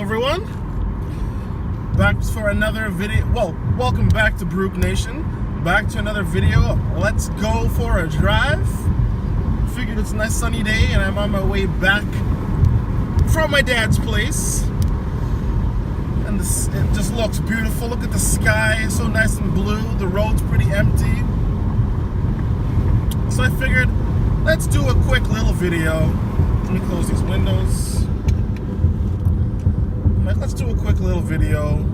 Hello everyone, back for another video. Well, welcome back to Brook Nation. Back to another video. Let's go for a drive. Figured it's a nice sunny day and I'm on my way back from my dad's place. And it just looks beautiful. Look at the sky, it's so nice and blue. The road's pretty empty. So I figured, let's do a quick little video. Let me close these windows. Let's do a quick little video.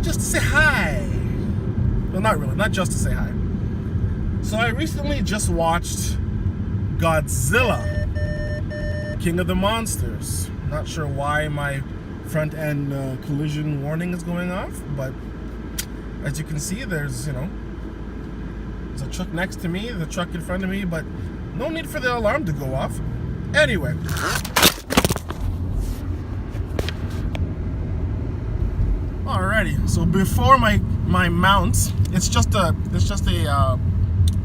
Just to say hi. Well, not really, not just to say hi. So I recently just watched Godzilla King of the Monsters. Not sure why my front end collision warning is going off, but as you can see, there's a truck next to me, the truck in front of me, but no need for the alarm to go off. Anyway, alrighty. So before my mount, it's just a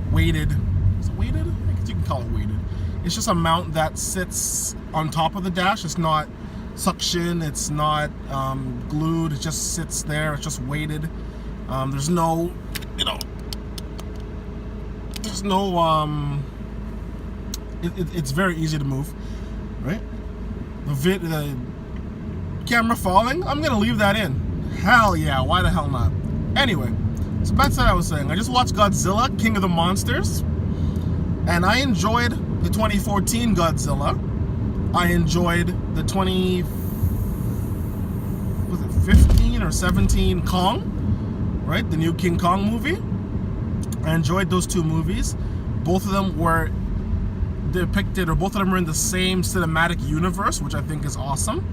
weighted. Is it weighted? I guess you can call it weighted. It's just a mount that sits on top of the dash. It's not suction. It's not glued. It just sits there. It's just weighted. There's no, there's no it's very easy to move, right? The camera falling, I'm gonna leave that in. Hell yeah, why the hell not? Anyway, so back to what I was saying. I just watched Godzilla King of the Monsters, and I enjoyed the 2014 Godzilla. I enjoyed the 2015 or 17 Kong, right? The new King Kong movie. I enjoyed those two movies. Both of them were depicted, or both of them are in the same cinematic universe, which I think is awesome.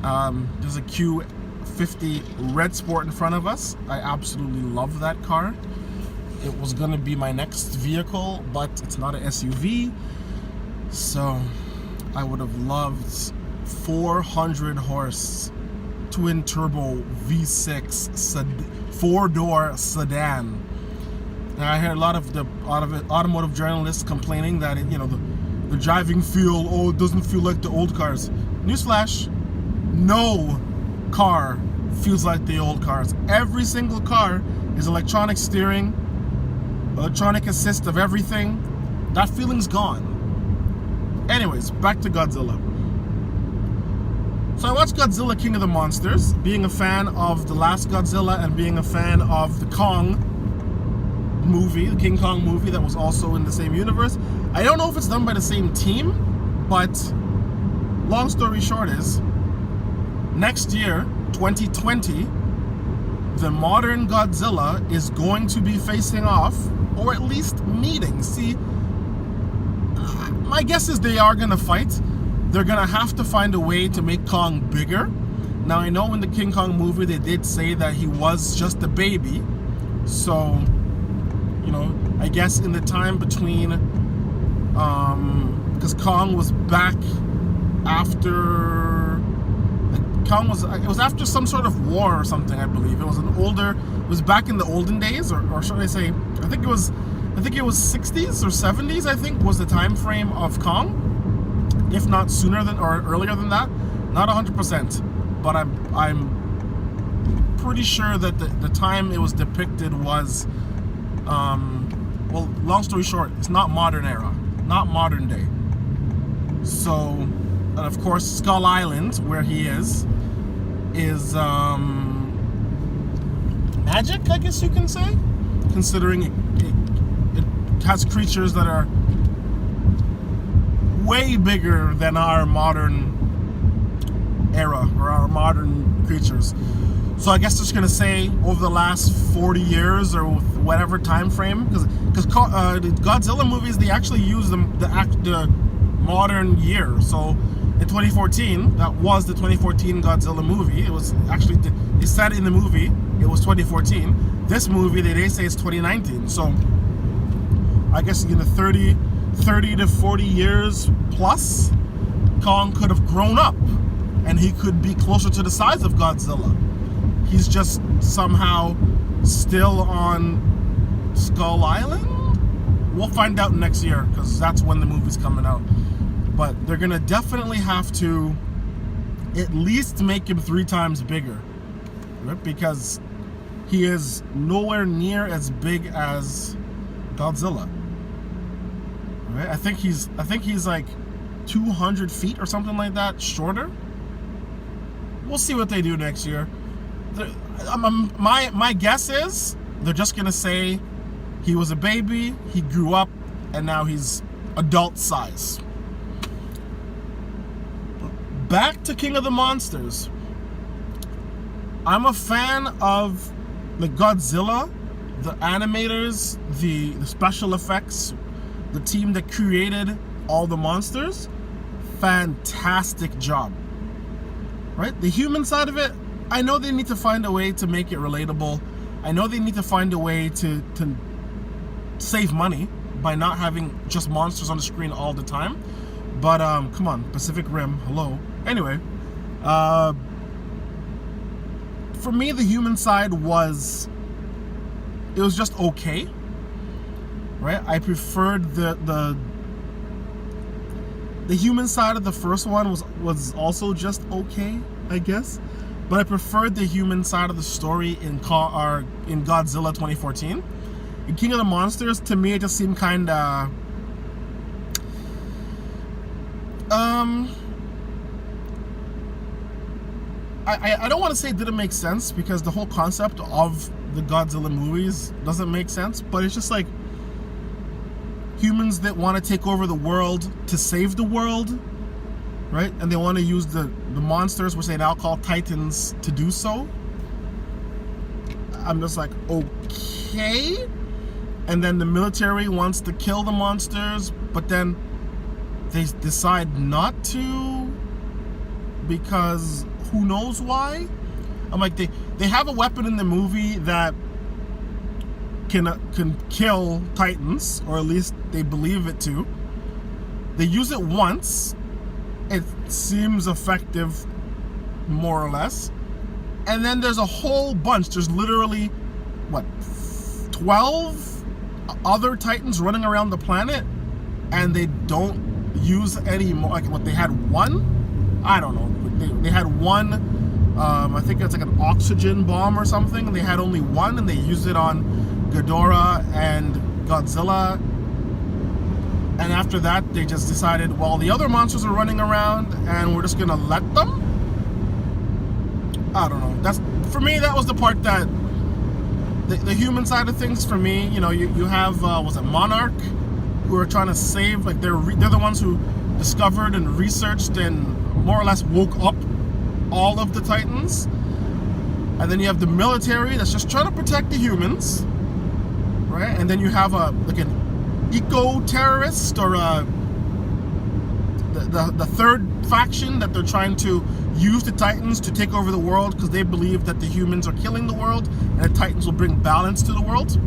There's a Q50 Red Sport in front of us. I absolutely love that car. It was gonna be my next vehicle, but it's not an SUV, so I would have loved 400 horse twin turbo V6 4-door sedan. And I hear a lot of the automotive journalists complaining that the driving feel, it doesn't feel like the old cars. Newsflash, no car feels like the old cars. Every single car is electronic steering, electronic assist of everything. That feeling's gone. Anyways, back to Godzilla. So I watched Godzilla King of the Monsters, being a fan of the last Godzilla and being a fan of the Kong movie, the King Kong movie that was also in the same universe. I don't know if it's done by the same team, but long story short is, next year, 2020, the modern Godzilla is going to be facing off, or at least meeting. See, my guess is they are going to fight. They're going to have to find a way to make Kong bigger. Now, I know in the King Kong movie they did say that he was just a baby, so I guess in the time between, because Kong was back after, it was after some sort of war or something, I believe. It was back in the olden days, or should I say, I think it was 60s or 70s, I think, was the time frame of Kong, if not sooner than, or earlier than that. Not 100%, but I'm pretty sure that the time it was depicted was, well, long story short, it's not modern era, not modern day. So, and of course, Skull Island, where he is magic, I guess you can say, considering it has creatures that are way bigger than our modern era, or our modern creatures. So I guess just gonna say over the last 40 years or whatever time frame, because the Godzilla movies, they actually use the modern year. So in 2014, that was the 2014 Godzilla movie. It was actually, they said in the movie it was 2014. This movie they say it's 2019. So I guess 30 to 40 years plus, Kong could have grown up and he could be closer to the size of Godzilla. He's just somehow still on Skull Island? We'll find out next year, because that's when the movie's coming out. but they're gonna definitely have to at least make him 3 times bigger, right? Because he is nowhere near as big as Godzilla, right? I think he's like 200 feet or something like that shorter. We'll see what they do next year. My guess is they're just gonna say he was a baby, he grew up, and now he's adult size. Back to King of the Monsters. I'm a fan of the Godzilla, the animators, the special effects, the team that created all the monsters. Fantastic job. Right? The human side of it, I know they need to find a way to make it relatable. I know they need to find a way to save money by not having just monsters on the screen all the time. But come on, Pacific Rim, hello. Anyway, for me, the human side was just okay, right? I preferred the human side of the first one was also just okay, I guess. But I preferred the human side of the story in Godzilla 2014. In King of the Monsters, to me, it just seemed kind of I don't want to say it didn't make sense, because the whole concept of the Godzilla movies doesn't make sense, but it's just like humans that want to take over the world to save the world, right? And they want to use the monsters, which they now call Titans, to do so. I'm just like, okay. And then the military wants to kill the monsters, but then they decide not to, because who knows why? I'm like, they have a weapon in the movie that can kill Titans, or at least they believe it to. They use it once. It seems effective, more or less. And then there's a whole bunch. There's literally, 12 other Titans running around the planet, and they don't use any more. Like, what, they had one? I don't know. They had one, I think it's like an oxygen bomb or something, and they had only one, and they used it on Ghidorah and Godzilla. And after that, they just decided, well, the other monsters are running around, and we're just gonna let them? I don't know. For me, that was the part that, the human side of things for me, you have, was it Monarch, who are trying to save, like, they're the ones who discovered and researched and more or less woke up all of the Titans. And then you have the military that's just trying to protect the humans, right? And then you have an eco-terrorist, or the third faction that they're trying to use the Titans to take over the world, because they believe that the humans are killing the world and the Titans will bring balance to the world.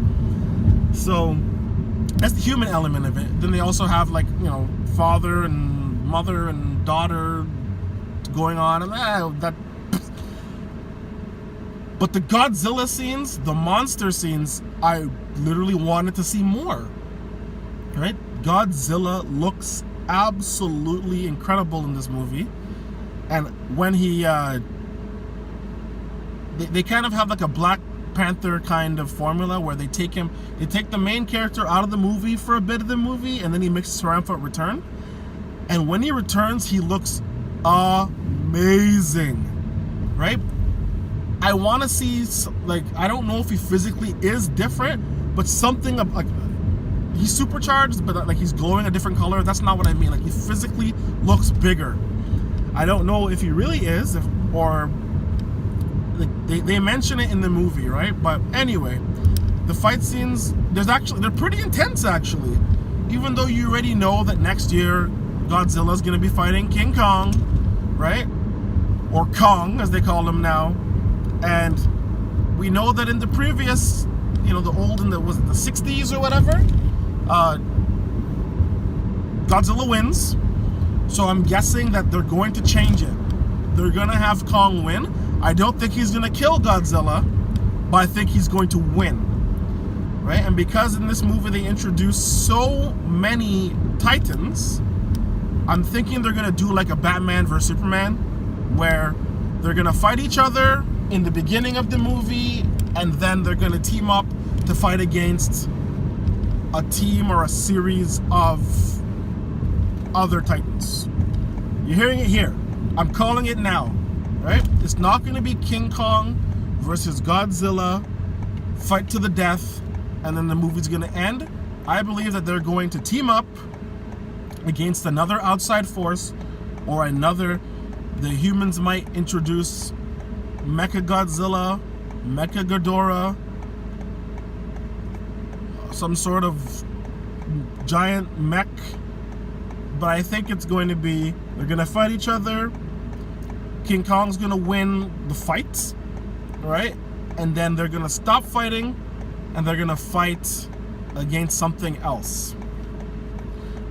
So that's the human element of it. Then they also have, like, father and mother and daughter going on, and that. But the Godzilla scenes, the monster scenes, I literally wanted to see more. Right? Godzilla looks absolutely incredible in this movie, and when he, they kind of have like a Black Panther kind of formula where they take the main character out of the movie for a bit of the movie, and then he makes a triumphant return. And when he returns, he looks amazing, right? I want to see, like, I don't know if he physically is different, but something like, he's supercharged, but like he's glowing a different color. That's not what I mean. Like, he physically looks bigger. I don't know if he really is, or like, they mention it in the movie, right? But anyway, the fight scenes, they're pretty intense, actually. Even though you already know that next year Godzilla's gonna be fighting King Kong, right? Or Kong, as they call him now. And we know that in the previous, was it the 60s or whatever, Godzilla wins. So I'm guessing that they're going to change it. They're gonna have Kong win. I don't think he's gonna kill Godzilla, but I think he's going to win, right? And because in this movie they introduced so many Titans, I'm thinking they're gonna do like a Batman versus Superman, where they're gonna fight each other in the beginning of the movie, and then they're gonna team up to fight against a team or a series of other Titans. You're hearing it here. I'm calling it now, right? It's not gonna be King Kong versus Godzilla, fight to the death, and then the movie's gonna end. I believe that they're going to team up against another outside force, or the humans might introduce Mecha Godzilla, Mecha Ghidorah, some sort of giant mech. But I think it's going to be, they're going to fight each other. King Kong's going to win the fight, right? And then they're going to stop fighting, and they're going to fight against something else.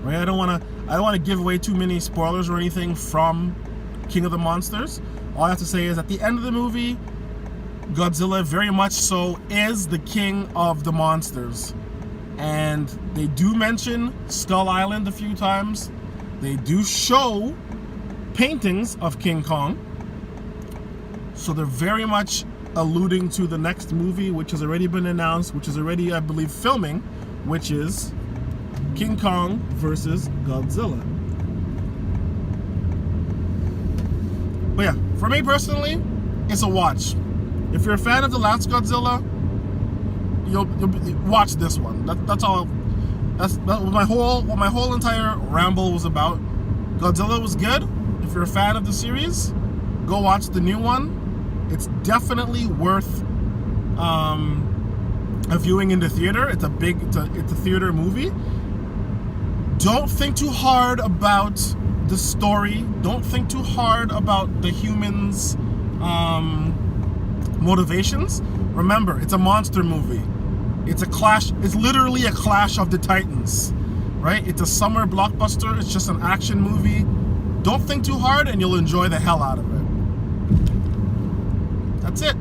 Right? I don't want to give away too many spoilers or anything from King of the Monsters. All I have to say is at the end of the movie, Godzilla very much so is the king of the monsters. And they do mention Skull Island a few times. They do show paintings of King Kong. So they're very much alluding to the next movie, which has already been announced, which is already, I believe, filming, which is King Kong versus Godzilla. But yeah, for me personally, it's a watch. If you're a fan of the last Godzilla, you'll watch this one. That's all. That's what my whole entire ramble was about. Godzilla was good. If you're a fan of the series, go watch the new one. It's definitely worth a viewing in the theater. It's a theater movie. Don't think too hard about the story. Don't think too hard about the humans' motivations. Remember, it's a monster movie. It's a clash. It's literally a clash of the Titans, right? It's a summer blockbuster. It's just an action movie. Don't think too hard, and you'll enjoy the hell out of it. That's it.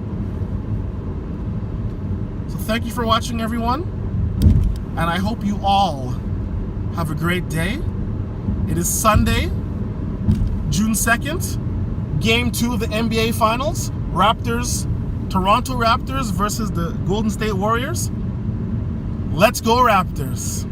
So thank you for watching, everyone, and I hope you all have a great day. It is Sunday, June 2nd, Game 2 of the NBA Finals. Toronto Raptors versus the Golden State Warriors. Let's go Raptors.